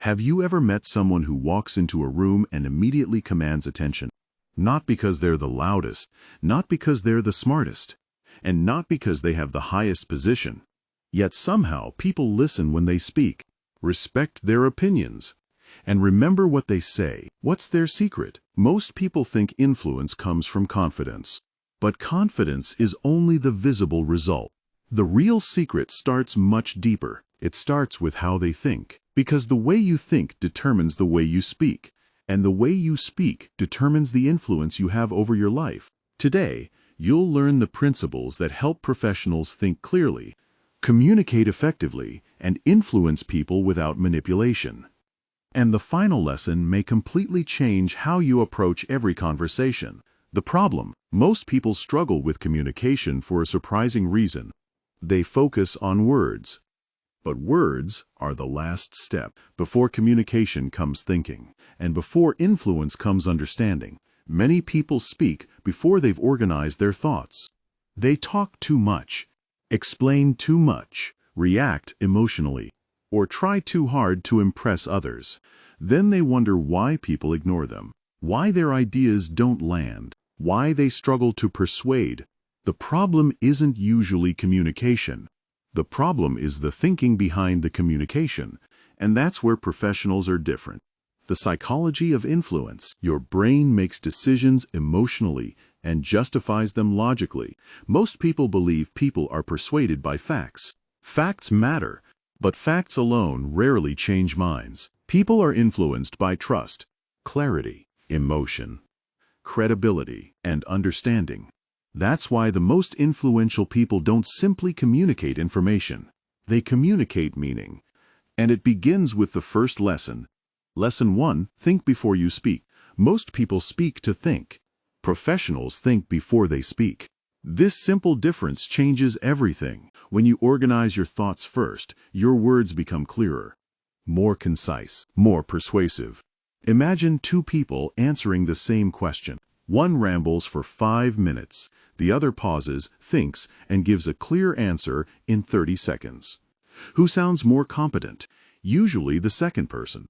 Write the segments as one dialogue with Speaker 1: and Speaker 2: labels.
Speaker 1: Have you ever met someone who walks into a room and immediately commands attention? Not because they're the loudest, not because they're the smartest, and not because they have the highest position. Yet somehow people listen when they speak, respect their opinions, and remember what they say. What's their secret? Most people think influence comes from confidence. But confidence is only the visible result. The real secret starts much deeper. It starts with how they think. Because the way you think determines the way you speak. And the way you speak determines the influence you have over your life. Today, you'll learn the principles that help professionals think clearly, communicate effectively, and influence people without manipulation. And the final lesson may completely change how you approach every conversation. The problem: most people struggle with communication for a surprising reason. They focus on words. But words are the last step. Before communication comes thinking, and before influence comes understanding. Many people speak before they've organized their thoughts. They talk too much, explain too much, react emotionally, or try too hard to impress others. Then they wonder why people ignore them, why their ideas don't land, why they struggle to persuade. The problem isn't usually communication. The problem is the thinking behind the communication, and that's where professionals are different. The psychology of influence. Your brain makes decisions emotionally and justifies them logically. Most people believe people are persuaded by facts. Facts matter, but facts alone rarely change minds. People are influenced by trust, clarity, emotion, credibility, and understanding. That's why the most influential people don't simply communicate information. They communicate meaning. And it begins with the first lesson. Lesson 1, think before you speak. Most people speak to think. Professionals think before they speak. This simple difference changes everything. When you organize your thoughts first, your words become clearer, more concise, more persuasive. Imagine two people answering the same question. One rambles for 5 minutes. The other pauses, thinks, and gives a clear answer in 30 seconds. Who sounds more competent? Usually the second person.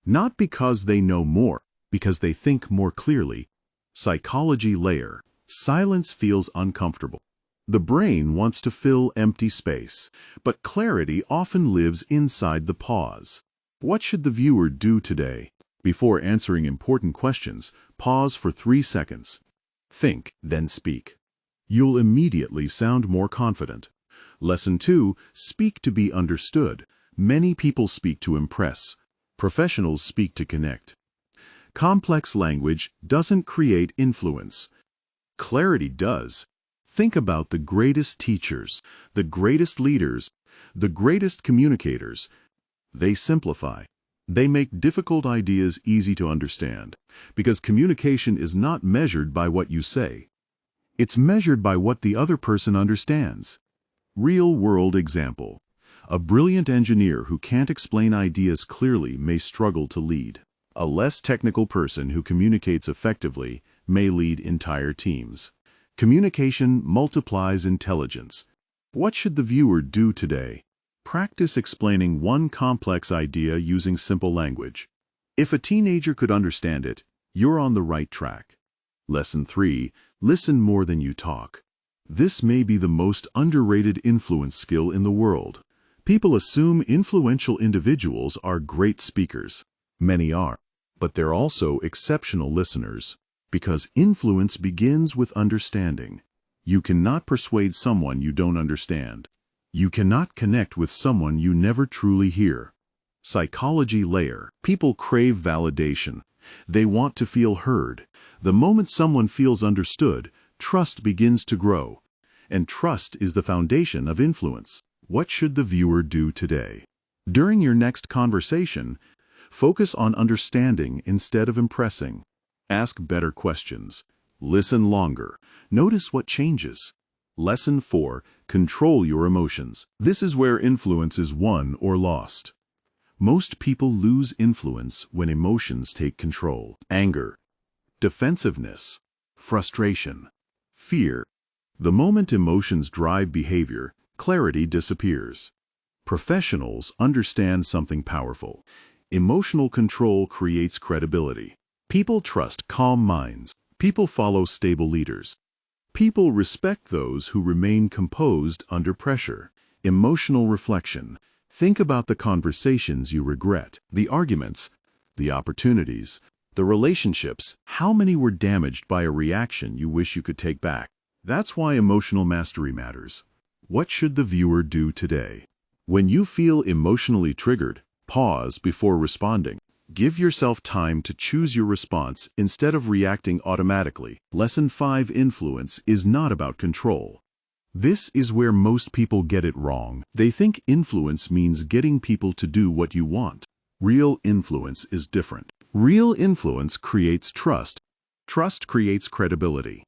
Speaker 1: Not because they know more, because they think more clearly. Psychology layer. Silence feels uncomfortable. The brain wants to fill empty space, but clarity often lives inside the pause. What should the viewer do today? Before answering important questions, pause for 3 seconds. Think, then speak. You'll immediately sound more confident. Lesson 2, speak to be understood. Many people speak to impress. Professionals speak to connect. Complex language doesn't create influence. Clarity does. Think about the greatest teachers, the greatest leaders, the greatest communicators. They simplify. They make difficult ideas easy to understand, because communication is not measured by what you say. It's measured by what the other person understands. Real-world example. A brilliant engineer who can't explain ideas clearly may struggle to lead. A less technical person who communicates effectively may lead entire teams. Communication multiplies intelligence. What should the viewer do today? Practice explaining one complex idea using simple language. If a teenager could understand it, you're on the right track. Lesson 3, listen more than you talk. This may be the most underrated influence skill in the world. People assume influential individuals are great speakers. Many are, but they're also exceptional listeners. Because influence begins with understanding. You cannot persuade someone you don't understand. You cannot connect with someone you never truly hear. Psychology layer. People crave validation. They want to feel heard. The moment someone feels understood, trust begins to grow. And trust is the foundation of influence. What should the viewer do today? During your next conversation, focus on understanding instead of impressing. Ask better questions. Listen longer. Notice what changes. Lesson 4, control your emotions. This is where influence is won or lost. Most people lose influence when emotions take control. Anger, defensiveness, frustration, fear. The moment emotions drive behavior, clarity disappears. Professionals understand something powerful. Emotional control creates credibility. People trust calm minds. People follow stable leaders. People respect those who remain composed under pressure. Emotional reflection. Think about the conversations you regret, the arguments, the opportunities, the relationships. How many were damaged by a reaction you wish you could take back? That's why emotional mastery matters. What should the viewer do today? When you feel emotionally triggered, pause before responding. Give yourself time to choose your response instead of reacting automatically. Lesson 5: Influence is not about control. This is where most people get it wrong. They think influence means getting people to do what you want. Real influence is different. Real influence creates trust. Trust creates credibility.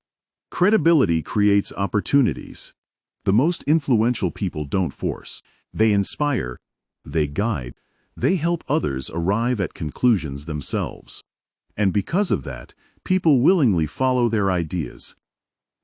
Speaker 1: Credibility creates opportunities. The most influential people don't force. They inspire. They guide. They help others arrive at conclusions themselves. And because of that, people willingly follow their ideas.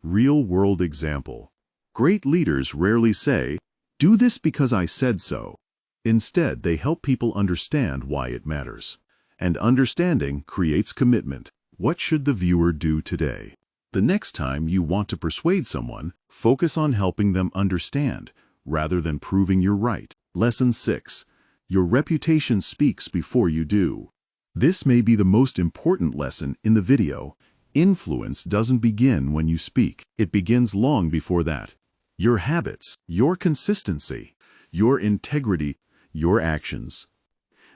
Speaker 1: Real-world example. Great leaders rarely say, "Do this because I said so." Instead, they help people understand why it matters. And understanding creates commitment. What should the viewer do today? The next time you want to persuade someone, focus on helping them understand, rather than proving you're right. Lesson 6. Your reputation speaks before you do. This may be the most important lesson in the video. Influence doesn't begin when you speak. It begins long before that. Your habits, your consistency, your integrity, your actions.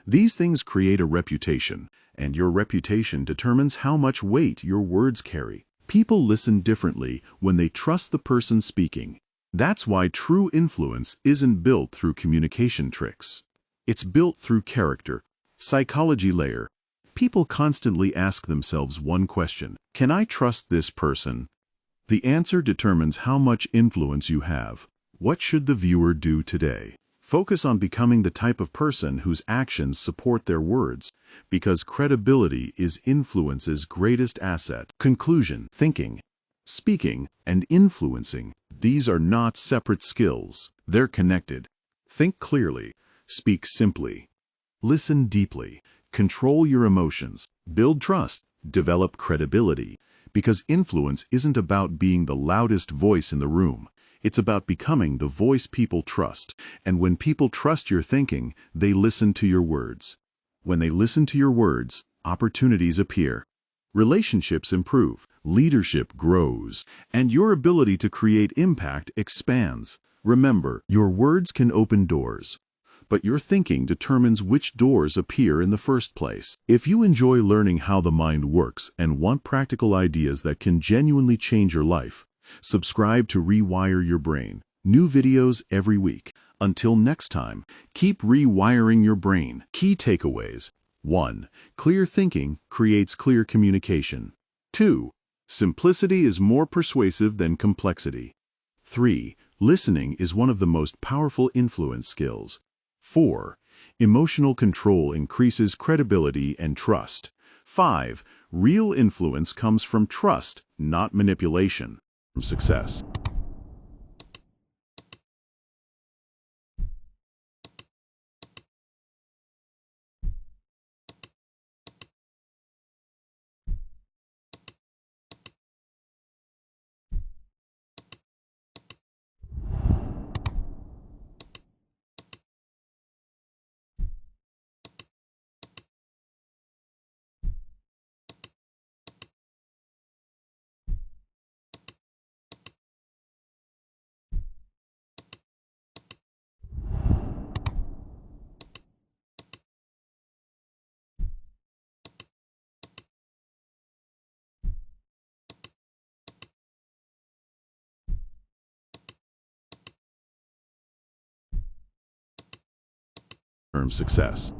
Speaker 1: These things create a reputation, and your reputation determines how much weight your words carry. People listen differently when they trust the person speaking. That's why true influence isn't built through communication tricks. It's built through character, psychology layer. People constantly ask themselves one question: can I trust this person? The answer determines how much influence you have. What should the viewer do today? Focus on becoming the type of person whose actions support their words, because credibility is influence's greatest asset. Conclusion: thinking, speaking, and influencing. These are not separate skills. They're connected. Think clearly. Speak simply. Listen deeply. Control your emotions. Build trust. Develop credibility. Because influence isn't about being the loudest voice in the room. It's about becoming the voice people trust. And when people trust your thinking, they listen to your words. When they listen to your words, opportunities appear. Relationships improve, leadership grows, and your ability to create impact expands. Remember, your words can open doors, but your thinking determines which doors appear in the first place. If you enjoy learning how the mind works and want practical ideas that can genuinely change your life, subscribe to Rewire Your Brain. New videos every week. Until next time, keep rewiring your brain. Key takeaways. 1. Clear thinking creates clear communication. 2. Simplicity is more persuasive than complexity. 3. Listening is one of the most powerful influence skills. 4. Emotional control increases credibility and trust. 5. Real influence comes from trust, not manipulation. Success. Success.